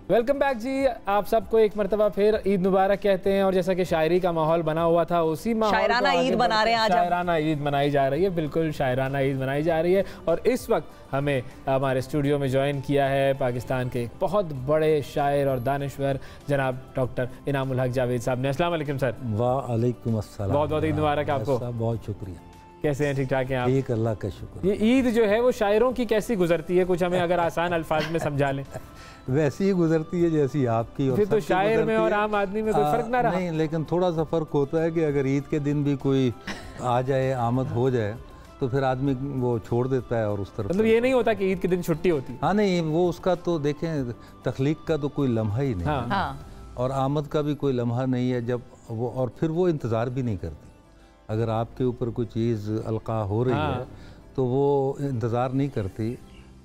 Welcome back जी। आप सबको एक मरतबा फिर ईद मुबारक कहते हैं। और जैसा कि शायरी का माहौल बना हुआ था, उसी माहौल शायराना ईद बना रहे हैं आज। शायराना ईद मनाई जा रही है, बिल्कुल शायराना ईद मनाई जा रही है। और इस वक्त हमें हमारे स्टूडियो में ज्वाइन किया है पाकिस्तान के एक बहुत बड़े शायर और दानिश्वर जनाब डॉक्टर इनामुल हक जावेद साहब ने। अस्सलाम वालेकुम सर। वालेकुम अस्सलाम। बहुत बहुत ईद मुबारक आपको। बहुत शुक्रिया। कैसे हैं? ठीक ठाक हैं आप? ठीक, अल्लाह का शुक्र। ये ईद जो है वो शायरों की कैसी गुजरती है, कुछ हमें अगर आसान अल्फाज में समझा लें। वैसी ही गुजरती है जैसी आपकी और फिर तो शायर में और आम आदमी में कोई फर्क ना रहा। नहीं, लेकिन थोड़ा सा फर्क होता है कि अगर ईद के दिन भी कोई आ जाए, आमद हो जाए, तो फिर आदमी वो छोड़ देता है और उस तरफ। मतलब ये नहीं होता कि ईद के दिन छुट्टी होती। हाँ नहीं, वो उसका तो देखें, तख्लीक का तो कोई लम्हा ही नहीं है और आमद का भी कोई लम्हा नहीं है जब वो, और फिर वो इंतज़ार भी नहीं करती। अगर आपके ऊपर कोई चीज़ अलका हो रही है तो वो इंतज़ार नहीं करती।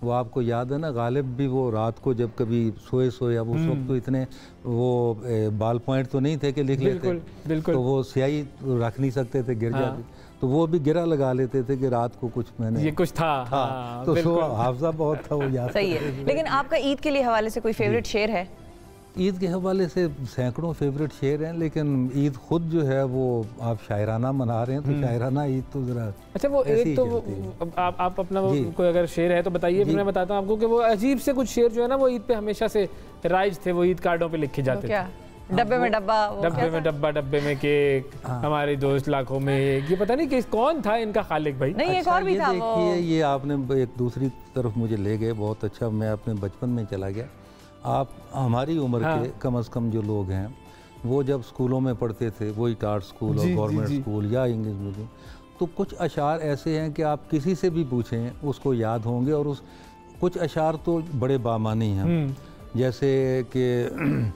वो आपको याद है ना, गालिब भी वो रात को जब कभी सोए सोए, अब उस वक्त तो इतने वो बाल पॉइंट तो नहीं थे कि लिख लेते, तो वो स्याही रख नहीं सकते थे, गिर जाती, तो वो भी गिरा लगा लेते थे कि रात को कुछ मैंने ये कुछ था। तो हाफजा बहुत था, वो याद सही है। लेकिन आपका ईद के लिए हवाले से कोई फेवरेट शेर है? ईद के हवाले से सैकड़ों फेवरेट शेर हैं, लेकिन ईद खुद जो है वो आप शायराना मना रहे हैं, तो शायराना ईद तो ज़रा अच्छा वो एक तो आप अपना कोई अगर शेर है तो बताइए, फिर मैं बताता हूँ आपको कि वो अजीब से कुछ शेर जो है ना वो ईद पे हमेशा से राइज थे, वो ईद कार्डों पे लिखे जाते थे। डब्बे में डब्बा, डब्बे में डब्बा, डब्बे में केक, हमारे दोस्त लाखों में एक। ये पता नहीं कि कौन था इनका खालिक भाई। नहीं, एक और भी था वो। ये आपने एक दूसरी तरफ मुझे ले गए, बहुत अच्छा। मैं अपने बचपन में चला गया। आप हमारी उम्र के कम से कम जो लोग हैं वो जब स्कूलों में पढ़ते थे, वही आर्ट स्कूल और गवर्नमेंट स्कूल या इंग्लिश मीडियम, तो कुछ अशार ऐसे हैं कि आप किसी से भी पूछें उसको याद होंगे। और उस कुछ अशार तो बड़े बामानी हैं, जैसे कि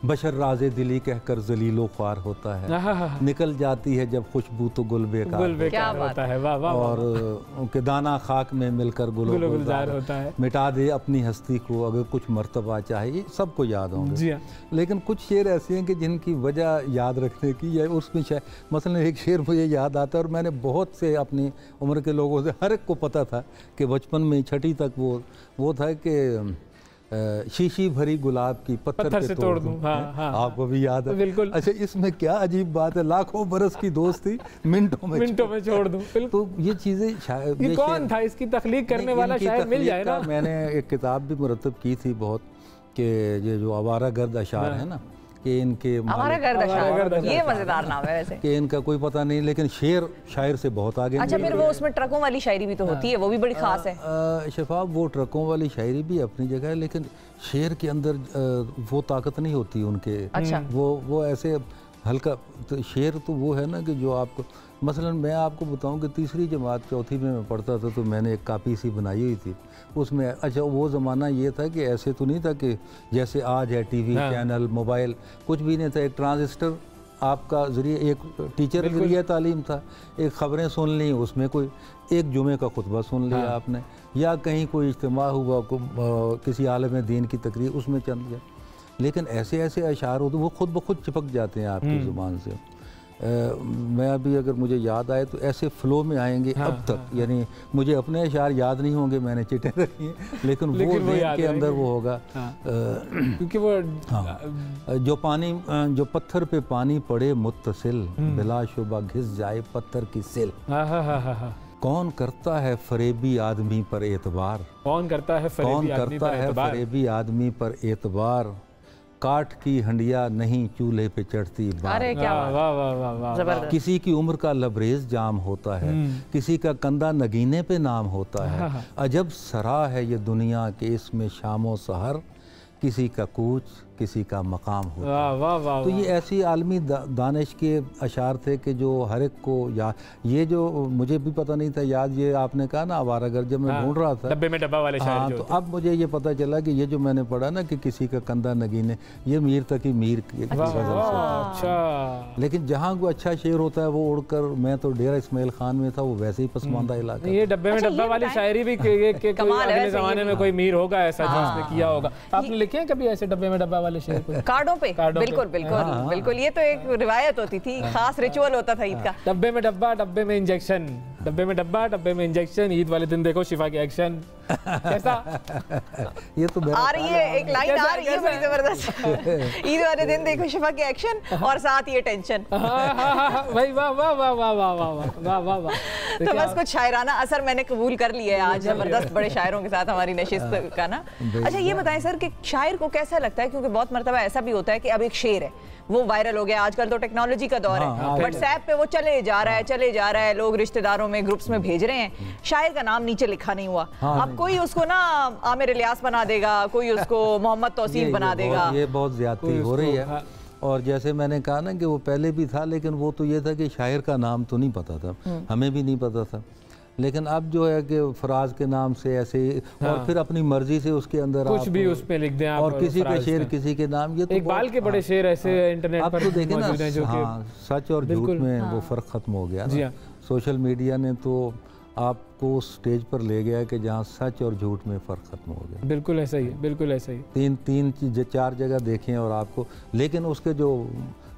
बशर राज़े दिली कहकर जलीलो ख्वार होता है, निकल जाती है जब खुशबू तो गुल बेकार होता है। वाह वाह। और कि दाना खाक में मिलकर गुलजार होता है, मिटा दे अपनी हस्ती को अगर कुछ मर्तबा चाहिए, सबको याद होंगे। लेकिन कुछ शेर ऐसे हैं कि जिनकी वजह याद रखने की या उसमें मसलन एक शेर मुझे याद आता है, और मैंने बहुत से अपनी उम्र के लोगों से, हर एक को पता था कि बचपन में छठी तक वो था कि शीशी भरी गुलाब की पत्थर से तोड़ दूं। आपको भी याद है? बिल्कुल। अच्छा, इसमें क्या अजीब बात है, लाखों बरस की दोस्ती मिनटों में छोड़ दूं। तो ये चीज़ें शायद, ये कौन था इसकी तख्लीक करने वाला? शायद मिल जाए ना। मैंने एक किताब भी मुरतब की थी बहुत, कि ये जो आवारा गर्द अशार है ना, कि इनके ये मजेदार नाम है वैसे, कि इनका कोई पता नहीं, लेकिन शेर शायर से बहुत आगे। अच्छा, फिर वो उसमें ट्रकों वाली शायरी भी तो होती है, वो भी बड़ी खास है। शफाफ, वो ट्रकों वाली शायरी भी अपनी जगह है, लेकिन शेर के अंदर वो ताकत नहीं होती उनके। अच्छा। वो ऐसे हल्का, तो शेर तो वो है ना कि जो आपको, मसलन मैं आपको बताऊं कि तीसरी जमात चौथी में मैं पढ़ता था, तो मैंने एक कापी सी बनाई हुई थी उसमें। अच्छा, वो ज़माना ये था कि ऐसे तो नहीं था कि जैसे आज है टीवी चैनल, मोबाइल, कुछ भी नहीं था। एक ट्रांजिस्टर आपका ज़रिए, एक टीचर के जरिए तालीम था, एक ख़बरें सुन ली, उसमें कोई एक जुमे का खुतबा सुन लिया आपने, या कहीं कोई इज्तिमा हुआ, किसी आलम दीन की तकरीर, उसमें चल गया। लेकिन ऐसे ऐसे अशार होते, वो खुद ब खुद चिपक जाते हैं आपकी ज़ुबान से। मैं अभी अगर मुझे याद आए तो ऐसे फ़्लो में आएंगे अब तक, यानी मुझे अपने अशार याद नहीं होंगे, मैंने चिटें रखी हैं, लेकिन वो के अंदर वो होगा। क्योंकि वो जो पत्थर पे पानी पड़े मुत्तसिल, बिलाशुबा घिस जाए पत्थर की सिल। कौन करता है फरेबी आदमी पर एतबार, कौन करता है फरेबी आदमी पर एतबार, काठ की हंडिया नहीं चूल्हे पे चढ़ती बार। किसी की उम्र का लबरेज जाम होता है, किसी का कंधा नगीने पे नाम होता है, अजब सरा है ये दुनिया के इसमें शामो सहर, किसी का कूच किसी का मकाम होता है। तो ये ऐसी आलमी दानिश के अशार थे कि जो हर एक को याद, ये जो मुझे भी पता नहीं था याद, ये आपने कहा ना आवारागर, जब मैं ढूंढ रहा था डब्बे में डब्बा वाले शायर, तो अब मुझे ये पता चला कि ये जो मैंने पढ़ा ना कि किसी का कंधा नगीने, ये मीर तकी मीर की गजल से। लेकिन जहाँ कोई अच्छा शेर होता है वो उड़कर, मैं तो डेरा इस्माइल खान में था, वो वैसे ही पसमानदा इलाका। ये डब्बे में डब्बा वाली शायरी भी अगले जमाने में कोई मीर होगा ऐसा जिसने किया होगा। आपने लिखे हैं कभी ऐसे डब्बे में डब्बा वाले शेर? कार्डों पे? बिल्कुल बिल्कुल बिल्कुल, ये तो एक रिवायत होती थी, खास रिचुअल होता था ईद का। डब्बे में डब्बा, डब्बे में इंजेक्शन, डब्बे में डब्बा, डब्बे में इंजेक्शन, ईद वाले दिन देखो शिफा के एक्शन। कैसा? ये तो आ रही है एक लाइन, आ रही है बड़ी जबरदस्त। ईद वाले दिन देखो शिफा के एक्शन और साथ ये टेंशन। भाई वाह वाह वाह वाह वाह वाह वाह वाह। तो बस कुछ शायराना असर मैंने कबूल कर लिया है आज जबरदस्त बड़े शायरों के साथ हमारी नशिस्त का ना। अच्छा ये बताएं सर कि शायर को कैसा लगता है, क्योंकि बहुत मर्तबा ऐसा भी होता है कि अब एक शेर है वो वायरल हो गया, आजकल तो टेक्नोलॉजी का दौर है, व्हाट्सएप पे वो चले जा रहा है, लोग रिश्तेदारों में ग्रुप्स में भेज रहे हैं, शायर का नाम नीचे लिखा नहीं हुआ। अब कोई उसको ना आमिर इलियास बना देगा, कोई उसको मोहम्मद तौसीफ बना देगा। ये बहुत ज्यादती हो रही है। और जैसे मैंने कहा ना कि वो पहले भी था, लेकिन वो तो ये था कि शायर का नाम तो नहीं पता था, हमें भी नहीं पता था। लेकिन अब जो है कि फराज के नाम से ऐसे और फिर अपनी मर्जी से उसके अंदर कुछ भी उसमें लिख दें आप, और किसी के शेर किसी के नाम। ये तो इकबाल के बड़े शेर ऐसे इंटरनेट पर तो देखें ना, जो सच और झूठ में वो फर्क खत्म हो गया। सोशल मीडिया ने तो आपको उस स्टेज पर ले गया कि जहाँ सच और झूठ में फ़र्क खत्म हो गया। बिल्कुल ऐसा ही है, बिल्कुल ऐसा ही। तीन चीज़ 4 जगह देखें और आपको, लेकिन उसके जो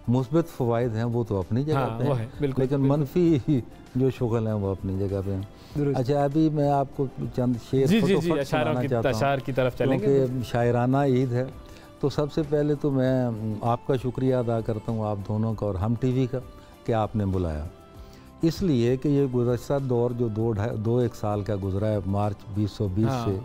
मुस्बत फ़वाइद हैं वो तो अपनी जगह पे हैं, लेकिन मनफी जो शुगल हैं वो अपनी जगह पे हैं। अच्छा अभी मैं आपको चंद शेर सुनाना चाहता हूँ की तरफ चलेंगे, क्योंकि शायराना ईद है। तो सबसे पहले तो मैं आपका शुक्रिया अदा करता हूँ, आप दोनों का और हम टीवी का, कि आपने बुलाया। इसलिए कि ये गुज़श्ता दौर जो 2-1 साल का गुजरा है, मार्च 2020 से,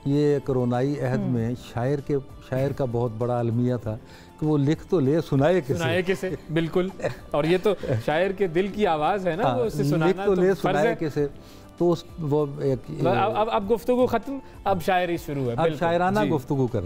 ये कोरोनाई अहद में शायर का बहुत बड़ा अलमिया था कि वो लिख तो ले, सुनाए किसे। बिल्कुल। और ये तो शायर के दिल की आवाज़ है ना, वो उससे सुनाना लिख तो ले, सुनाए किसे। तो वो एक अब गुफ्तगू खत्म, अब शायरी शुरू है, अब शायराना गुफ्तगू कर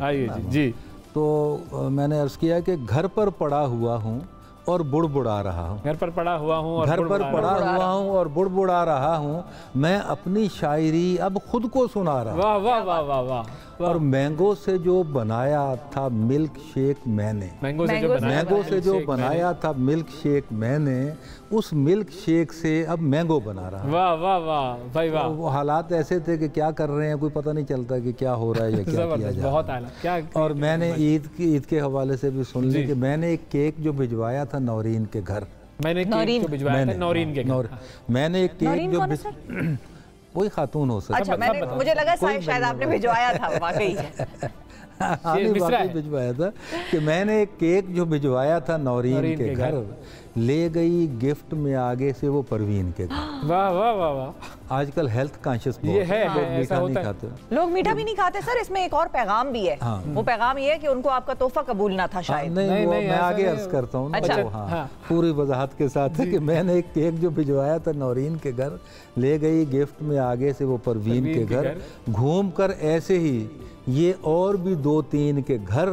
जी। तो मैंने अर्ज़ किया कि घर पर पड़ा हुआ हूँ और बुड़बुड़ा रहा हूँ, घर पर पड़ा हुआ हूँ और घर पर पड़ा हुआ हूँ और बुड़बुड़ा रहा हूँ, मैं अपनी शायरी अब खुद को सुना रहा हूँ। वाह वाह वाह वाह वाह। और मैंगो से जो बनाया था मिल्क शेक मैंने, मैंगो से जो बनाया था मिल्क शेक मैंने, उस मिल्क शेक से अब मैंगो बना रहा हूँ। वाह वाह वाह भाई वाह। वो हालात ऐसे थे कि क्या कर रहे हैं कोई पता नहीं चलता कि क्या हो रहा है या क्या किया जा रहा है। और मैंने ईद के हवाले से भी सुन ली कि मैंने एक केक जो भिजवाया था नौरीन के घर, मैंने केक जो भिजवाया था नौरीन के घर, मैंने एक केक जो कोई खातून हो सकता। अच्छा, मुझे लगा शायद आपने भिजवाया था वाकई। भिजवाया था कि मैंने एक केक जो भिजवाया था नौरीन के घर, ले गई गिफ्ट में आगे से वो परवीन के घर। वाह वाह वाह वाह। आजकल हेल्थ कॉन्शियस ये है, लोग मीठा नहीं खाते, लोग मीठा भी नहीं खाते सर। इसमें एक और पैगाम भी है। वो पैगाम ये है कि उनको आपका तोहफा कबूल ना था शायद। नहीं, मैं आगे अर्ज करता हूँ। अच्छा, पूरी वजाहत के साथ है कि मैंने एक केक जो भिजवाया था नौरीन के घर, ले गई गिफ्ट में आगे से वो परवीन के घर, घूम कर ऐसे ही ये और भी 2-3 के घर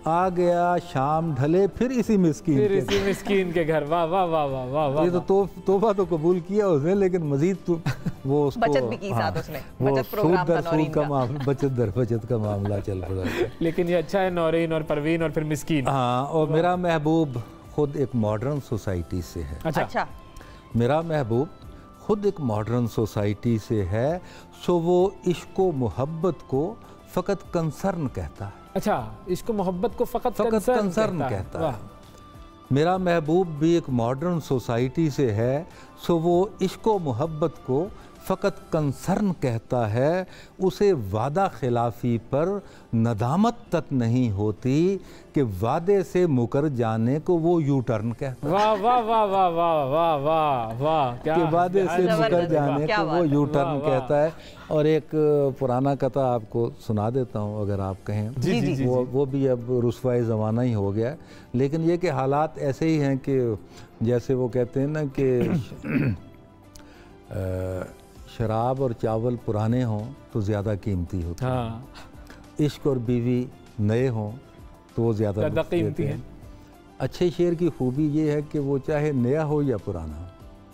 आ गया, शाम ढले फिर इसी मिस्कीन के घर। वाह वाह वाह वाह वाह। ये तो तोहफा तो कबूल किया उसने, लेकिन मजीद तो वो उसको बचत भी की साथ उसने, बचत प्रोग्राम का बचत दर बचत का मामला चल रहा है। लेकिन ये अच्छा है, नौरीन और परवीन और फिर मिस्कीन। हाँ, और मेरा महबूब खुद एक मॉडर्न सोसाइटी से है। अच्छा, मेरा महबूब खुद एक मॉडर्न सोसाइटी से है, सो वो इश्क व मोहब्बत को फ़कत कंसर्न कहता है। अच्छा, इसको मोहब्बत को फ़कत कंसर्न कहता है। मेरा महबूब भी एक मॉडर्न सोसाइटी से है, सो वो इश्क व मोहब्बत को फ़कत कंसर्न कहता है, उसे वादा खिलाफ़ी पर नदामत तक नहीं होती कि वादे से मुकर जाने को वो यू टर्न कहता है। वाह वाह वाह वाह वाह वाह वाह वाह। कि वादे से मुकर जाने को वो यू टर्न कहता है। और एक पुराना कथा आपको सुना देता हूँ अगर आप कहें। जी। वो भी अब रुसवाई ज़माना ही हो गया है, लेकिन ये कि हालात ऐसे ही हैं कि जैसे वो कहते हैं ना कि शराब और चावल पुराने हों तो ज़्यादा कीमती होते हैं, इश्क और बीवी नए हों तो वो ज़्यादा कीमती हैं। अच्छे शेर की खूबी ये है कि वो चाहे नया हो या पुराना,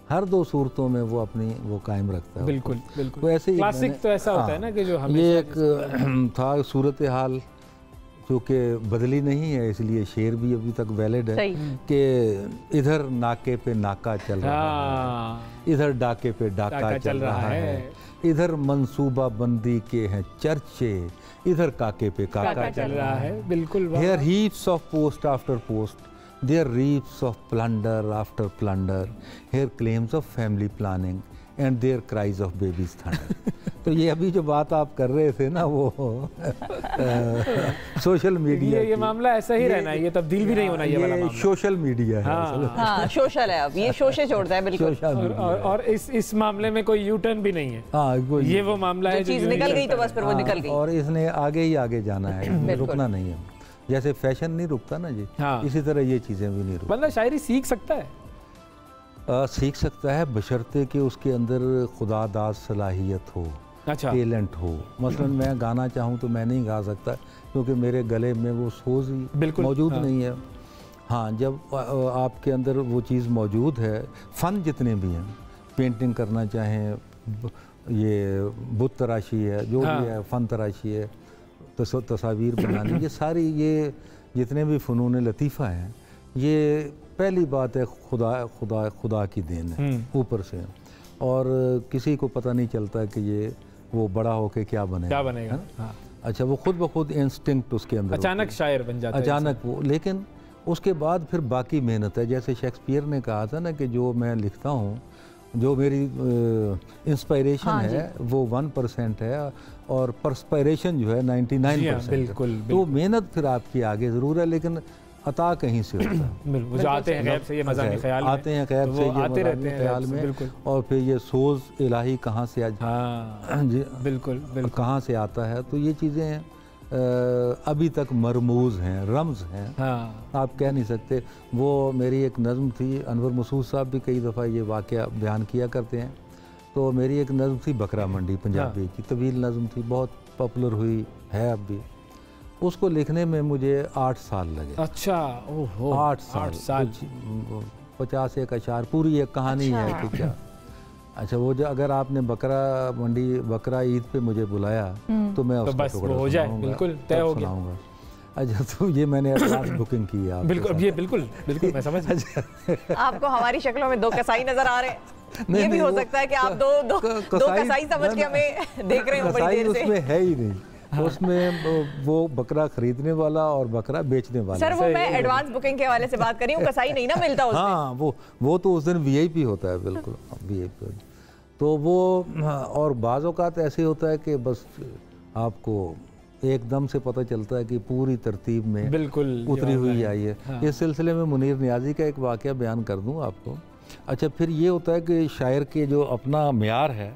हर 2 सूरतों में वो अपनी वो कायम रखता है। बिल्कुल बिल्कुल। तो ऐसे क्लासिक तो ऐसा होता है ना कि जो हमेशा ये एक था सूरत हाल जो कि बदली नहीं है, इसलिए शेर भी अभी तक वैलिड है कि इधर नाके पे नाका चल रहा है, इधर डाके पे डाका चल रहा है, इधर मंसूबा बंदी के हैं चर्चे, इधर काके पे काका चल रहा है। बिल्कुल। There are heaps of post after post, there are reaps of plunder after plunder, here claims of family planning and their cries of babies thunder। तो ये अभी जो बात आप कर रहे थे ना वो सोशल मीडिया, ये मामला ऐसा ही रहना है, ये तब्दील भी नहीं होना ये वाला मामला। सोशल मीडिया है। हाँ सोशल है, अब ये शोशे छोड़ता है बिल्कुल। और इस मामले में कोई यू टर्न भी नहीं है। हाँ, ये वो मामला है, चीज निकल गई तो बस फिर वो निकल गई, और इसने आगे ही आगे जाना है, रुकना नहीं है। जैसे फैशन नहीं रुकता ना जी, इसी तरह ये चीजें भी नहीं रुकती। बंदा शायरी सीख सकता है, सीख सकता है, बशर्ते कि उसके अंदर खुदादाद सलाहियत हो, अच्छा, टैलेंट हो। मसलन मैं गाना चाहूँ तो मैं नहीं गा सकता क्योंकि मेरे गले में वो सोज ही मौजूद नहीं है। हाँ, जब आपके अंदर वो चीज़ मौजूद है, फ़न जितने भी हैं, पेंटिंग करना चाहें, ये बुत तराशी है, जो भी है, फ़न तराशी है, तस्वीर बनानी, ये सारी ये जितने भी फ़नून लतीफ़ा हैं, ये पहली बात है खुदा की देन है ऊपर से, और किसी को पता नहीं चलता कि ये वो बड़ा होके क्या बनेगा। हाँ। अच्छा, वो खुद ब खुद इंस्टिंक्ट उसके अंदर अचानक शायर बन जाता है, अचानक वो। लेकिन उसके बाद फिर बाकी मेहनत है। जैसे शेक्सपियर ने कहा था ना कि जो मैं लिखता हूँ, जो मेरी इंस्पायरेशन है वो 1% है और परस्पायरेशन जो है 99%। बिल्कुल। तो मेहनत फिर आपकी आगे ज़रूर है, लेकिन अता कहीं से होता है। जो आते हैं गैब से ये मज़ानी ख्याल में, आते हैं गैब से ये मज़ानी ख्याल में, और फिर ये सोज इलाही कहाँ से बिल्कुल कहाँ से आता है। तो ये चीज़ें अभी तक मरमूज हैं, रम्ज़ हैं, आप कह नहीं सकते। वो मेरी एक नज़्म थी, अनवर मसूद साहब भी कई दफ़ा ये वाक़या बयान किया करते हैं। तो मेरी एक नज़्म थी बकरा मंडी पंजाबी की, तवील नज़्म थी, बहुत पॉपुलर हुई है अब भी। उसको लिखने में मुझे 8 साल लगे। अच्छा, ओहो, 8 साल 51 अशार, पूरी एक कहानी है कि क्या। अच्छा, वो जो अगर आपने बकरा ईद पे मुझे बुलाया तो मैं उसका टुकड़ा हो जाए, बिल्कुल तय हो गया। अच्छा, तो ये मैंने एडवांस बुकिंग की है। बिल्कुल मैं समझ। आपको हमारी शक्लों में 2 कसाई नजर आ रहे हैं। ये भी हो सकता है कि आप दो कसाई समझ के हमें देख रहे हो बड़ी देर से। उसमें है ही नहीं, उसमें वो बकरा खरीदने वाला और बकरा बेचने वाला। सर, वो मैं एडवांस बुकिंग के हवाले से बात कर रही हूँ, कसाई नहीं ना मिलता उसमें। हाँ, वो तो उस दिन वीआईपी होता है, बिल्कुल वीआईपी। तो वो और बाज़ औक़ात ऐसे होता है कि बस आपको एकदम से पता चलता है कि पूरी तरतीब में बिल्कुल उतरी हुई आई है। हाँ। इस सिलसिले में मुनीर नियाज़ी का एक वाक़या बयान कर दूँ आपको। अच्छा, फिर ये होता है कि शायर के जो अपना म्यार है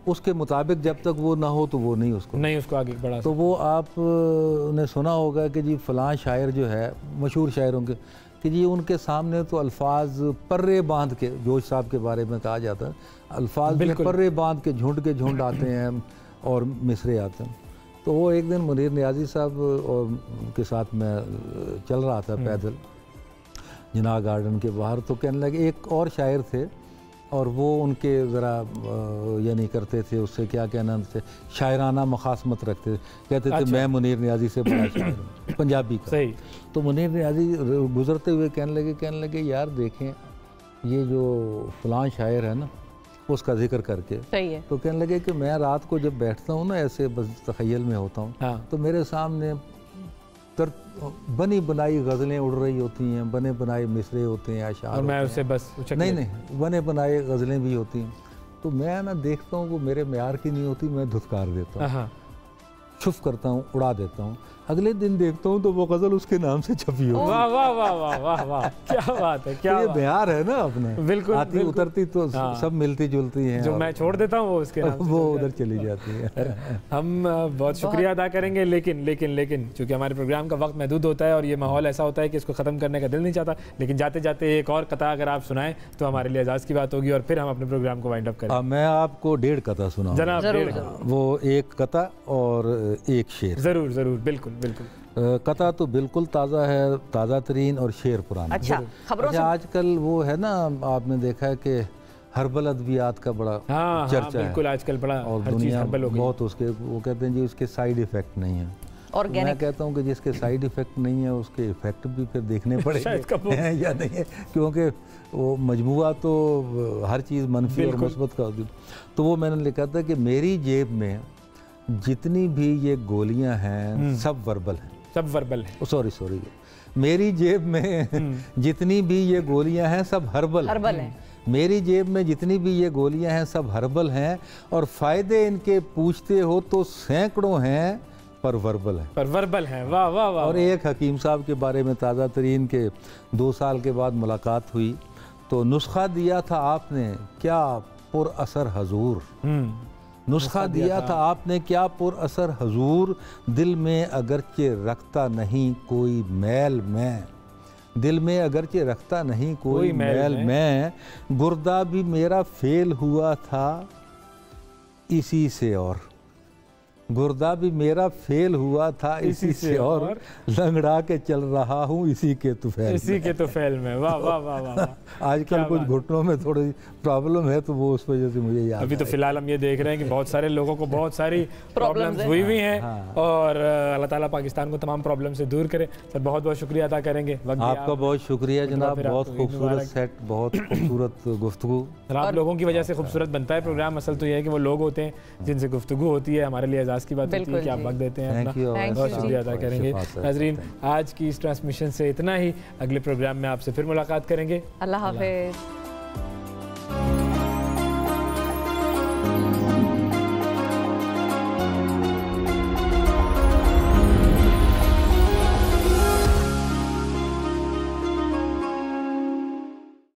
उसके मुताबिक जब तक वो ना हो तो वो नहीं उसको आगे बढ़ा। तो वो आपने सुना होगा कि जी फ़लाँ शायर जो है, मशहूर शायरों के, कि जी उनके सामने तो अल्फाज पर्रे बांध के, जोश साहब के बारे में कहा जाता है, अल्फाज में पर्रे बांध के झुंड आते हैं और मिसरे आते हैं। तो वो एक दिन मुनीर नियाज़ी साहब और के साथ मैं चल रहा था पैदल जिना गार्डन के बाहर, तो कहने लगे एक और शायर थे और वो उनके ज़रा यानी करते थे, उससे क्या कहना थे, शायराना मुखासमत रखते थे, कहते थे मैं मुनीर नियाज़ी से बड़ा शायर हूँ पंजाबी का। सही। तो मुनीर नियाज़ी गुजरते हुए कहने लगे यार देखें ये जो फ़लाँ शायर है ना, उसका जिक्र करके। सही है। तो कहने लगे कि मैं रात को जब बैठता हूँ ना, ऐसे बस तख़य्युल में होता हूँ, हाँ। तो मेरे सामने बनी बनाई गज़लें उड़ रही होती हैं, बने बनाए मिसरे होते हैं, अशार, और मैं उससे बस नहीं बने बनाए गज़लें भी होती हैं। तो मैं ना देखता हूँ वो मेरे म्यार की नहीं होती, मैं धुतकार देता हूँ, छुप करता हूँ, उड़ा देता हूँ। अगले दिन देखता हूँ तो वो गज़ल उसके नाम से छपी हो। वाह वाह वाह वाह वाह वाह, क्या बात है, क्या ये म्यार है ना अपने। बिल्कुल, आती उतरती तो सब मिलती जुलती हैं, जो मैं छोड़ देता हूँ वो उसके नाम वो उधर चली जाती है। हम बहुत शुक्रिया अदा करेंगे, लेकिन चूँकि हमारे प्रोग्राम का वक्त महदूद होता है और ये माहौल ऐसा होता है कि इसको ख़त्म करने का दिल नहीं चाहता, लेकिन जाते जाते एक और कथा अगर आप सुनाएं तो हमारे लिए एजाज़ की बात होगी और फिर हम अपने प्रोग्राम को वाइंड अप करें। मैं आपको 1.5 कथा सुनाऊं जनाब, वो एक कथा और एक शेर। ज़रूर, बिल्कुल। कथा तो बिल्कुल ताज़ा है, ताज़ा तरीन, और शेर पुराना। अच्छा, आजकल वो है ना, आपने देखा है कि हर्बल अद्वियात का बड़ा चर्चा है, बिल्कुल आजकल बड़ा, और दुनिया बहुत उसके, वो कहते हैं जी उसके साइड इफ़ेक्ट नहीं है। और तो मैं कहता हूँ कि जिसके साइड इफ़ेक्ट नहीं है उसके इफ़ेक्ट भी फिर देखने पड़ेंगे हैं या नहीं है, क्योंकि वो मजमुआ तो हर चीज़ मनफी और मुस्बत का होती। तो वो मैंने लिखा था कि मेरी जेब में जितनी भी ये गोलियां हैं सब वर्बल हैं, सॉरी, मेरी जेब में जितनी भी ये गोलियां हैं सब हर्बल हैं। मेरी जेब में जितनी भी ये गोलियां हैं सब हर्बल हैं, और फ़ायदे इनके पूछते हो तो सैकड़ों हैं पर वर्बल है। पर वर्बल है, वाह वाह वाह। और एक हकीम साहब के बारे में ताज़ा तरीन के 2 साल के बाद मुलाकात हुई, तो नुस्खा दिया था आपने क्या पुरअसर हजूर, नुस्खा दिया था आपने क्या पुरअसर हजूर, दिल में अगरचे रखता नहीं कोई मैल मैं, दिल में अगरचे रखता नहीं कोई मैल मैं, गुर्दा भी मेरा फेल हुआ था इसी से, और गुर्दा भी मेरा फेल हुआ था इसी से, और लंगड़ा के चल रहा हूँ इसी के तुफैल, इसी के तुफैल में, वाह वाह वाह वाह। आजकल कुछ घुटनों में थोड़ी प्रॉब्लम है, तो वो उस वजह से मुझे याद अभी तो फिलहाल हम ये देख रहे हैं कि बहुत सारे लोगों को बहुत सारी प्रॉब्लम्स हुई हुई हैं, और अल्लाह ताला पाकिस्तान को तमाम प्रॉब्लम से दूर करे। सर बहुत बहुत शुक्रिया अदा करेंगे। आपका बहुत शुक्रिया जनाब, बहुत खूबसूरत सेट, बहुत खूबसूरत गुफ्तगू। आप लोगों की वजह से खूबसूरत बनता है प्रोग्राम। असल तो ये है कि वो लोग होते हैं जिनसे गुफ्तगू होती है, हमारे लिए एजाज़ की बात होती है कि आप वक्त देते हैं अपना, बहुत शुक्रिया अदा करेंगे। नाज़रीन, आज की इस ट्रांसमिशन से इतना ही, अगले प्रोग्राम में आपसे फिर मुलाकात करेंगे। अल्लाह हाफ़िज़।